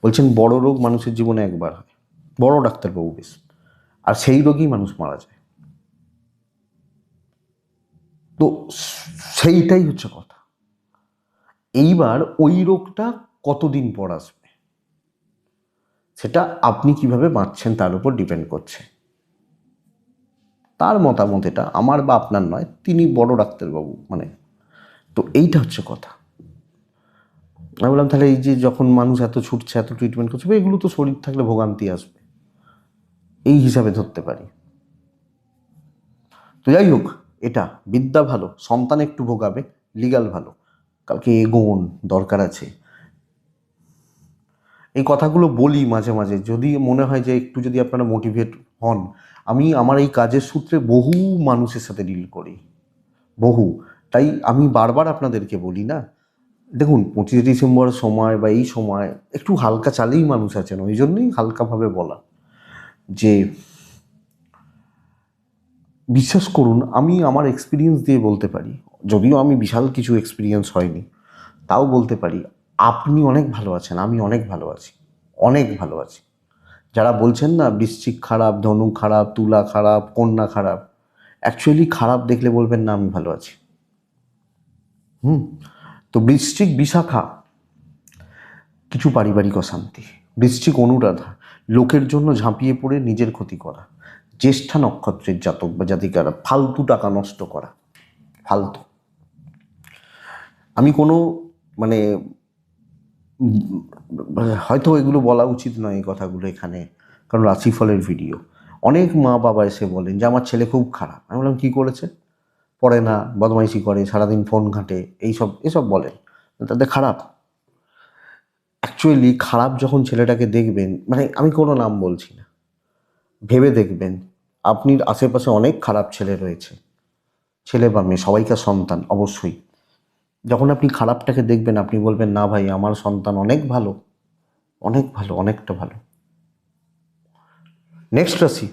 বলছেন বড় রোগ মানুষের জীবনে একবার হয়, বড় ডাক্তারবাবু বেশ, আর সেই রোগেই মানুষ মারা যায়। তো সেইটাই হচ্ছে কথা। এইবার ওই রোগটা কতদিন পর আসবে সেটা আপনি কিভাবে বাঁচছেন তার উপর ডিপেন্ড করছে। তার মতামত এটা, আমার বা আপনার নয়, তিনি বড় ডাক্তারবাবু মানে। তো এইটা হচ্ছে কথা। আমি বললাম তাহলে এই যে যখন মানুষ এত ছুটছে, এত ট্রিটমেন্ট করছে, এগুলো তো শরীর থাকলে ভোগান্তি আসবে, এই হিসাবে ধরতে পারি। তো যাই হোক, এটা বিদ্যা ভালো, সন্তান একটু ভোগাবে, লিগাল ভালো, কালকে এগোন, দরকার আছে। এই কথাগুলো বলি মাঝে মাঝে, যদি মনে হয় যে একটু যদি আপনারা মোটিভেট হন। আমি আমার এই কাজের সূত্রে বহু মানুষের সাথে ডিল করি, বহু। তাই আমি বারবার আপনাদেরকে বলি না, দেখুন 25 ডিসেম্বর সময় বা এই সময় একটু হালকা চালেই মানুষ আছেন, ওই জন্যই হালকাভাবে বলা যে বিশ্বাস করুন, আমি আমার এক্সপিরিয়েন্স দিয়ে বলতে পারি, যদিও আমি বিশাল কিছু এক্সপিরিয়েন্স হয়নি, তাও বলতে পারি আপনি অনেক ভালো আছেন, আমি অনেক ভালো আছি, অনেক ভালো আছি। যারা বলছেন না বৃশ্চিক খারাপ, ধনু খারাপ, তুলা খারাপ, কন্যা খারাপ, অ্যাকচুয়ালি খারাপ দেখলে বলবেন না আমি ভালো আছি। তো বৃশ্চিক বিশাখা কিছু পারিবারিক অশান্তি, বৃশ্চিক অনুরাধা লোকের জন্য ঝাঁপিয়ে পড়ে নিজের ক্ষতি করা, জ্যেষ্ঠা নক্ষত্রের জাতক বা জাতিকারা ফালতু টাকা নষ্ট করা, ফালতু। আমি কোনো মানে হয়তো এগুলো বলা উচিত নয় এই কথাগুলো এখানে, কারণ রাশিফলের ভিডিও। অনেক মা বাবা এসে বলেন যে আমার ছেলে খুব খারাপ। আমি বললাম কী করেছে? পড়ে না, বদমাইশি করে, সারাদিন ফোন ঘাঁটে, এসব বলেন, তাদের খারাপ। অ্যাকচুয়ালি খারাপ যখন ছেলেটাকে দেখবেন, মানে আমি কোনো নাম বলছি না, ভেবে দেখবেন আপনি আশেপাশে অনেক খারাপ ছেলে রয়েছে, ছেলে বা মেয়ে সবাইকার সন্তান অবশ্যই। যখন আপনি খারাপটাকে দেখবেন আপনি বলবেন না ভাই আমার সন্তান অনেক ভালো, অনেক ভালো, অনেকটা ভালো। নেক্সট রাশি,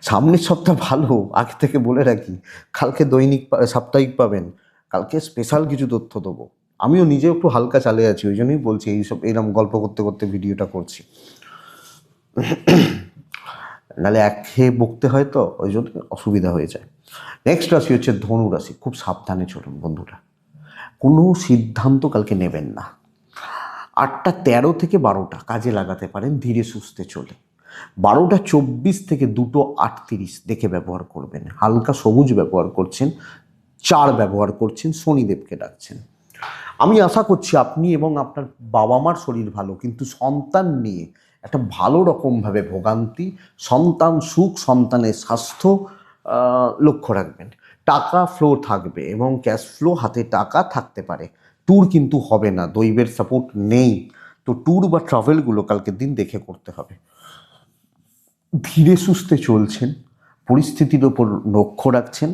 সামনের সপ্তাহ ভালো, আগে থেকে বলে রাখি। কালকে দৈনিক সাপ্তাহিক পাবেন, কালকে স্পেশাল কিছু তথ্য দেবো। আমিও নিজেও একটু হালকা চালে আছি, ওই জন্যই বলছি এইরকম গল্প করতে করতে ভিডিওটা করছি, নাহলে একঘেয়ে বকতে হয় তো, ওই জন্য অসুবিধা হয়ে যায়। নেক্সট রাশি হচ্ছে ধনু রাশি। খুব সাবধানে চলুন বন্ধুরা, কোনো সিদ্ধান্ত কালকে নেবেন না। 8টা 13 থেকে 12টা কাজে লাগাতে পারেন ধীরে সুস্থে চলে। 12টা 24 থেকে 2টো 38 দেখে ব্যবহার করবেন। হালকা সবুজ ব্যবহার করছেন, 4 ব্যবহার করছেন, শনিদেবকে ডাকছেন। আমি আশা করছি আপনি এবং আপনার বাবা মার শরীর ভালো, কিন্তু সন্তান নিয়ে একটা ভালো রকমভাবে ভোগান্তি, সন্তান সুখ, সন্তানের স্বাস্থ্য লক্ষ্য রাখবেন। টাকা ফ্লো থাকবে এবং ক্যাশ ফ্লো, হাতে টাকা থাকতে পারে। ট্যুর কিন্তু হবে না, দৈবের সাপোর্ট নেই, তো ট্যুর বা ট্রাভেলগুলো কালকের দিন দেখে করতে হবে। ধীরে সুস্থে চলছেন, পরিস্থিতির ওপর লক্ষ্য রাখছেন,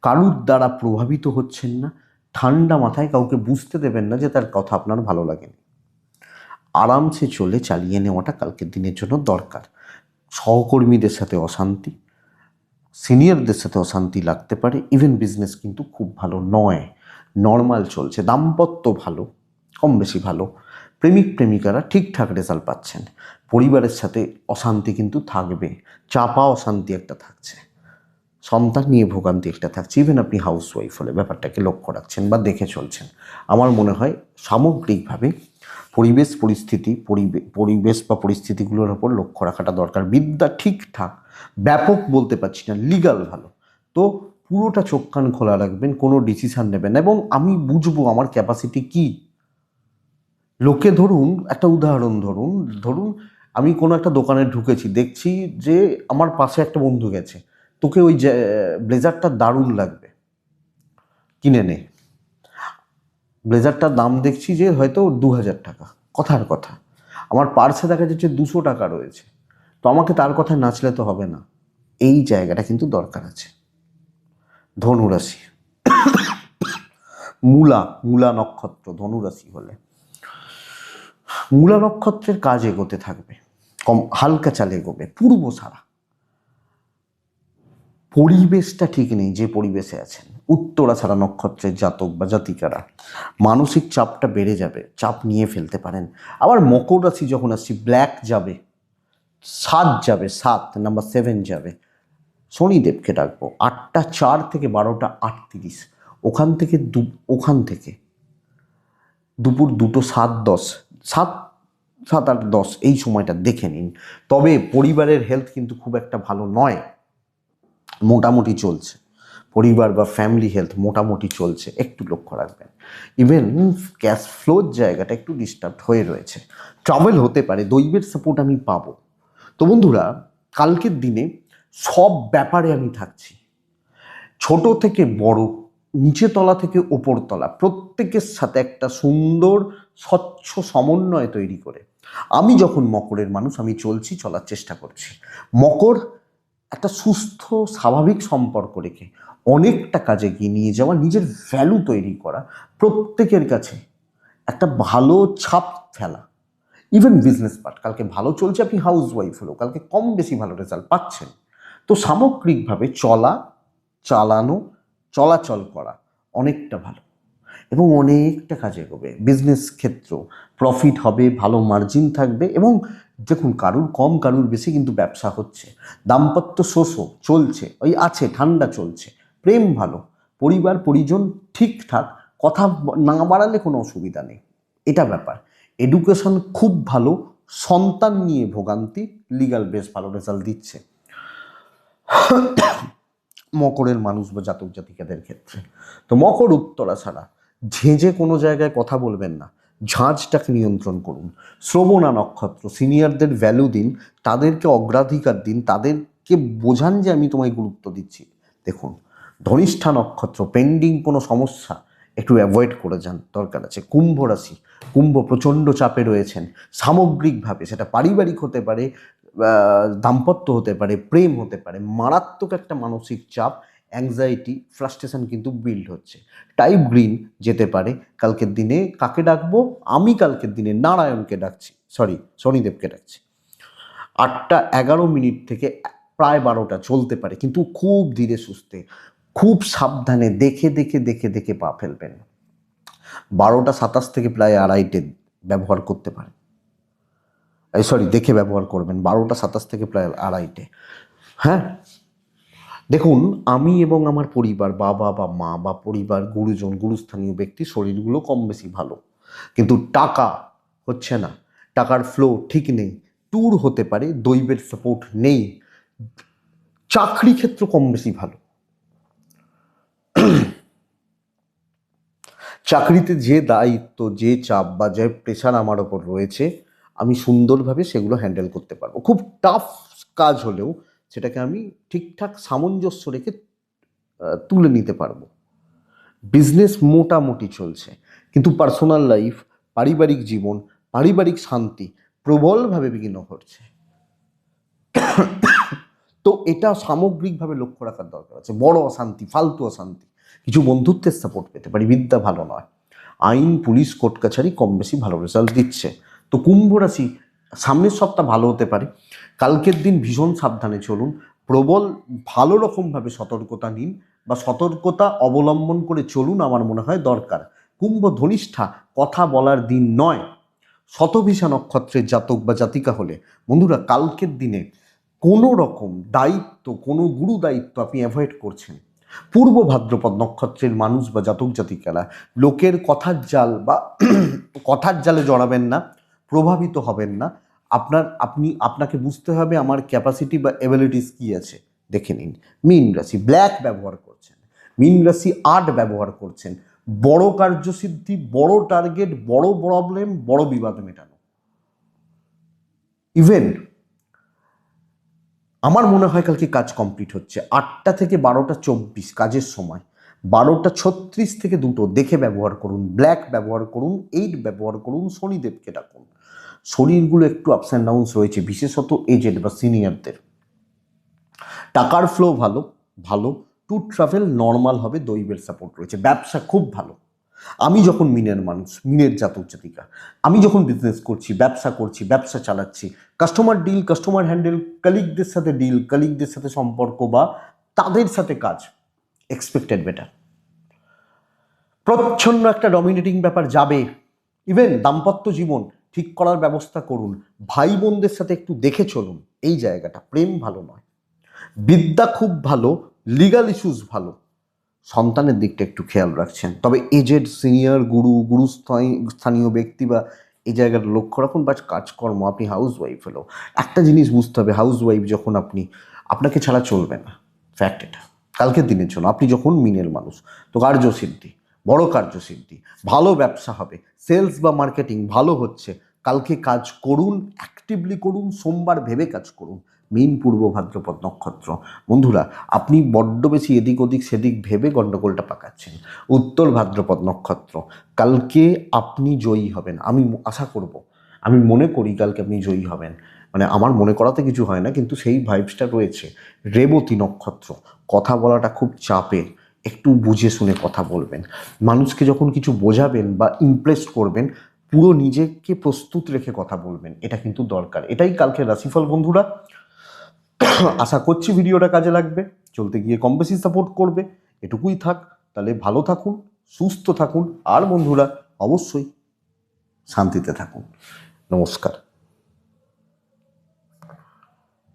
কারুর দ্বারা প্রভাবিত হচ্ছেন না, ঠান্ডা মাথায় কাউকে বুঝতে দেবেন না যে তার কথা আপনার ভালো লাগেনি। আরামসে চলে চালিয়ে নেওয়াটা কালকের দিনের জন্য দরকার। সহকর্মীদের সাথে অশান্তি, সিনিয়রদের সাথে অশান্তি লাগতে পারে, ইভেন বিজনেস কিন্তু খুব ভালো নয়, নর্মাল চলছে। দাম্পত্য ভালো, কম বেশি ভালো, প্রেমিক প্রেমিকারা ঠিকঠাক রেজাল্ট পাচ্ছেন। পরিবারের সাথে অশান্তি কিন্তু থাকবে, চাপা অশান্তি একটা থাকছে, সন্তান নিয়ে ভোগান্তি একটা থাকছে। ইভেন আপনি হাউস ওয়াইফ হলে ব্যাপারটাকে লক্ষ্য রাখছেন বা দেখে চলছেন। আমার মনে হয় সামগ্রিকভাবে পরিবেশ পরিস্থিতি, পরিবেশ বা পরিস্থিতিগুলোর ওপর লক্ষ্য রাখাটা দরকার। বিদ্যা ঠিকঠাক, ব্যাপক বলতে পারছি না, লিগাল ভালো। তো পুরোটা চোখ কান খোলা রাখবেন, কোনো ডিসিশান নেবেন এবং আমি বুঝবো আমার ক্যাপাসিটি কী। লোকে ধরুন একটা উদাহরণ ধরুন, ধরুন আমি কোনো একটা দোকানে ঢুকেছি, দেখছি যে আমার পাশে একটা বন্ধু গেছে, তোকে ওই ব্লেজারটা দারুণ লাগবে, কিনে নে। ব্লেজারটার দাম দেখছি যে হয়তো 2000 টাকা, কথার কথা, আমার পার্সে দেখা যাচ্ছে 200 টাকা রয়েছে, তো আমাকে তার কথায় নাচলে তো হবে না। এই জায়গাটা কিন্তু দরকার আছে। ধনুরাশি, মূলা, মূলা নক্ষত্র ধনুরাশি হলে মূলা নক্ষত্রের কাজ এগোতে থাকবে, কম হালকা চালে এগোবে। পূর্ব সারা, পরিবেশটা ঠিক নেই যে পরিবেশে আছেন। উত্তরা ছাড়া নক্ষত্রের জাতক বা জাতিকারা মানসিক চাপটা বেড়ে যাবে, চাপ নিয়ে ফেলতে পারেন। আবার মকর রাশি যখন আসছি, ব্ল্যাক যাবে, 7 যাবে, 7 নাম্বার 7 যাবে, শনিদেবকে ডাকবো। 8টা 4 থেকে 12টা 38, ওখান থেকে দুপুর 2টো 7:10, 7-8-10 এই সময়টা দেখে নিন। তবে পরিবারের হেলথ কিন্তু খুব একটা ভালো নয়, মোটামুটি চলছে। পরিবার বা ফ্যামিলি হেলথ মোটামুটি চলছে, একটু লক্ষ্য রাখবেন। ইভেন ক্যাশ ফ্লোর জায়গাটা একটু ডিস্টার্ব হয়ে রয়েছে, ট্রাভেল হতে পারে, দৈবের সাপোর্ট আমি পাবো। তো বন্ধুরা, কালকের দিনে সব ব্যাপারে আমি থাকছি, ছোট থেকে বড়, নিচে তলা থেকে ওপর তলা, প্রত্যেকের সাথে একটা সুন্দর স্বচ্ছ সমন্বয় তৈরি করে। আমি যখন মকরের মানুষ, আমি চলার চেষ্টা করছি। মকর একটা সুস্থ স্বাভাবিক সম্পর্ক রেখে অনেকটা কাজে এগিয়ে নিয়ে যাওয়া, নিজের ভ্যালু তৈরি করা, প্রত্যেকের কাছে একটা ভালো ছাপ ফেলা। ইভেন বিজনেস পার্ট কালকে ভালো চলছে, আপনি হাউস ওয়াইফ হলেও কালকে কম বেশি ভালো রেজাল্ট পাচ্ছেন। তো সামগ্রিকভাবে চালানো, চলাচল করা অনেকটা ভালো এবং অনেকটা কাজে এগোবে। বিজনেস ক্ষেত্র প্রফিট হবে, ভালো মার্জিন থাকবে এবং দেখুন কারুর কম কারুর বেশি কিন্তু ব্যবসা হচ্ছে। দাম্পত্য শোষো চলছে, ওই আছে ঠান্ডা চলছে, প্রেম ভালো, পরিবার পরিজন ঠিকঠাক, কথা না বাড়ালে কোনো অসুবিধা নেই, এটা ব্যাপার। এডুকেশন খুব ভালো, সন্তান নিয়ে ভোগান্তি, লিগাল বেশ ভালো রেজাল্ট দিচ্ছে মকরের মানুষ বা জাতক জাতিকাদের ক্ষেত্রে। তো মকর উত্তরা ছাড়া ঝেঁঝে কোনো জায়গায় কথা বলবেন না, ঝাঁঝটাকে নিয়ন্ত্রণ করুন। শ্রবণা নক্ষত্র সিনিয়রদের ভ্যালু দিন, তাদেরকে অগ্রাধিকার দিন, তাদেরকে বোঝান যে আমি তোমায় গুরুত্ব দিচ্ছি। দেখুন ধনিষ্ঠা নক্ষত্র পেন্ডিং কোনো সমস্যা একটু অ্যাভয়েড করে যান, দরকার আছে। কুম্ভ রাশি, কুম্ভ প্রচণ্ড চাপে রয়েছেন সামগ্রিকভাবে, সেটা পারিবারিক হতে পারে, দাম্পত্য হতে পারে, প্রেম হতে পারে, মারাত্মক একটা মানসিক চাপ, অ্যাংজাইটি, ফ্রাস্ট্রেশন কিন্তু বিল্ড হচ্ছে। টাইপ গ্রিন যেতে পারে কালকের দিনে। কাকে ডাকবো? আমি কালকের দিনে নারায়ণকে ডাকছি, শনিদেবকে ডাকছি। 8টা 11 মিনিট থেকে প্রায় 12টা চলতে পারে, কিন্তু খুব ধীরে সুস্থে, খুব সাবধানে, দেখে দেখে দেখে দেখে পা ফেলবেন। 12টা 27 থেকে প্রায় 2:30 ব্যবহার করতে পারেন, দেখে ব্যবহার করবেন। 12টা 27 থেকে প্রায় 2:30। হ্যাঁ, দেখুন আমি এবং আমার পরিবার, বাবা বা মা বা পরিবার, গুরুজন, গুরুস্থানীয় ব্যক্তি শরীরগুলো কম বেশি ভালো, কিন্তু টাকা হচ্ছে না, টাকার ফ্লো ঠিক নেই, ট্যুর হতে পারে, দৈবের সাপোর্ট নেই, চাকরি ক্ষেত্র কম বেশি ভালো। চাকরিতে যে দায়িত্ব, যে চাপ বা যে প্রেশার আমার ওপর রয়েছে, আমি সুন্দরভাবে সেগুলো হ্যান্ডেল করতে পারবো। খুব টাফ কাজ হলেও সেটাকে আমি ঠিকঠাক সামঞ্জস্য রেখে তুলে নিতে পারবো। বিজনেস মোটামুটি চলছে, কিন্তু পার্সোনাল লাইফ, পারিবারিক জীবন, পারিবারিক শান্তি প্রবলভাবে বিঘ্ন ঘটছে। তো এটা সামগ্রিকভাবে লক্ষ্য রাখার দরকার আছে। বড় অশান্তি, ফালতু অশান্তি, কিছু বন্ধুত্বের সাপোর্ট পেতে পারি, বিদ্যা ভালো নয়। আইন, পুলিশ, কোর্ট কাছারি কম বেশি ভালো রেজাল্ট দিচ্ছে। তো কুম্ভ রাশি সামনের সপ্তাহ ভালো হতে পারে, কালকের দিন ভীষণ সাবধানে চলুন, প্রবল ভালো রকমভাবে সতর্কতা নিন বা সতর্কতা অবলম্বন করে চলুন, আমার মনে হয় দরকার। কুম্ভ ধনিষ্ঠা কথা বলার দিন নয়। শতভিষা নক্ষত্রের জাতক বা জাতিকা হলে বন্ধুরা কালকের দিনে কোনো রকম দায়িত্ব, কোনো গুরু দায়িত্ব আপনি অ্যাভয়েড করছেন। পূর্ব ভাদ্রপদ নক্ষত্রের মানুষ বা জাতক জাতিকারা লোকের কথার জাল বা কথার জালে জড়াবেন না, প্রভাবিত হবেন না। আপনাকে বুঝতে হবে আমার ক্যাপাসিটি বা এবিলিটিস কী আছে, দেখে নিন। মীন রাশি ব্ল্যাক ব্যবহার করছেন, মীন রাশি আর্ট ব্যবহার করছেন, বড় কার্যসিদ্ধি, বড় টার্গেট, বড় প্রবলেম, বড় বিবাদ মেটানো। ইভেন আমার মনে হয় কালকে কাজ কমপ্লিট হচ্ছে। 8টা থেকে 12টা 24 কাজের সময়, 12টা 36 থেকে 2টো দেখে ব্যবহার করুন, ব্ল্যাক ব্যবহার করুন, 8 ব্যবহার করুন, শনিদেবকে ডাকুন। শরীরগুলো একটু আপস অ্যান্ড ডাউনস রয়েছে, বিশেষত এজেড বা সিনিয়রদের। টাকার ফ্লো ভালো ভালো, ট্যুর ট্রাভেল নর্মাল হবে, দৈবের সাপোর্ট রয়েছে। ব্যবসা খুব ভালো। আমি যখন মিনের মানুষ, মিনের জাতক জাতিকা, আমি যখন বিজনেস করছি, ব্যবসা চালাচ্ছি, কাস্টমার ডিল, কাস্টমার হ্যান্ডেল, কলিগদের সাথে ডিল, কলিগদের সাথে সম্পর্ক বা তাদের সাথে কাজ, এক্সপেক্টেড বেটার। প্রচ্ছন্ন একটা ডমিনেটিং ব্যাপার যাবে। ইভেন দাম্পত্য জীবন ঠিক করার ব্যবস্থা করুন, ভাই বোনদের সাথে একটু দেখে চলুন এই জায়গাটা। প্রেম ভালো নয়, বিদ্যা খুব ভালো, লিগাল ইস্যুস ভালো, সন্তানের দিকটা একটু খেয়াল রাখছেন। তবে এজেড সিনিয়র স্থানীয় ব্যক্তি বা এই জায়গাটা লক্ষ্য রাখুন। বা কাজকর্ম, আপনি হাউস ওয়াইফ হলেও একটা জিনিস বুঝতে হবে, হাউস ওয়াইফ যখন আপনাকে ছাড়া চলবে না, ফ্যাক্ট এটা। কালকের দিনের জন্য আপনি যখন মিনের মানুষ, তো কার্যসিদ্ধি, বড় কার্যসিদ্ধি, ভালো ব্যবসা হবে, সেলস বা মার্কেটিং ভালো হচ্ছে, কালকে কাজ করুন, অ্যাক্টিভলি করুন, সোমবার ভেবে কাজ করুন। মীন পূর্ব ভাদ্রপদ নক্ষত্র বন্ধুরা, আপনি বড্ড বেশি এদিক ওদিক সেদিক ভেবে গণ্ডগোলটা পাকাচ্ছেন। উত্তর ভাদ্রপদ নক্ষত্র, কালকে আপনি জয়ী হবেন, আমি আশা করব, আমি মনে করি কালকে আপনি জয়ী হবেন। মানে আমার মনে করাতে কিছু হয় না, কিন্তু সেই ভাইবসটা রয়েছে। রেবতী নক্ষত্র, কথা বলাটা খুব চাপের, একটু বুঝে শুনে কথা বলবেন। মানুষকে যখন কিছু বোঝাবেন বা ইমপ্রেস করবেন, পুরো নিজেকে প্রস্তুত রেখে কথা বলবেন, এটা কিন্তু দরকার। এটাই কালকে রাশিফল বন্ধুরা। আশা করছি ভিডিওটা কাজে লাগবে, চলতে গিয়ে কম বেশি সাপোর্ট করবে, এটুকুই থাক। তাহলে ভালো থাকুন, সুস্থ থাকুন, আর বন্ধুরা অবশ্যই শান্তিতে থাকুন। নমস্কার।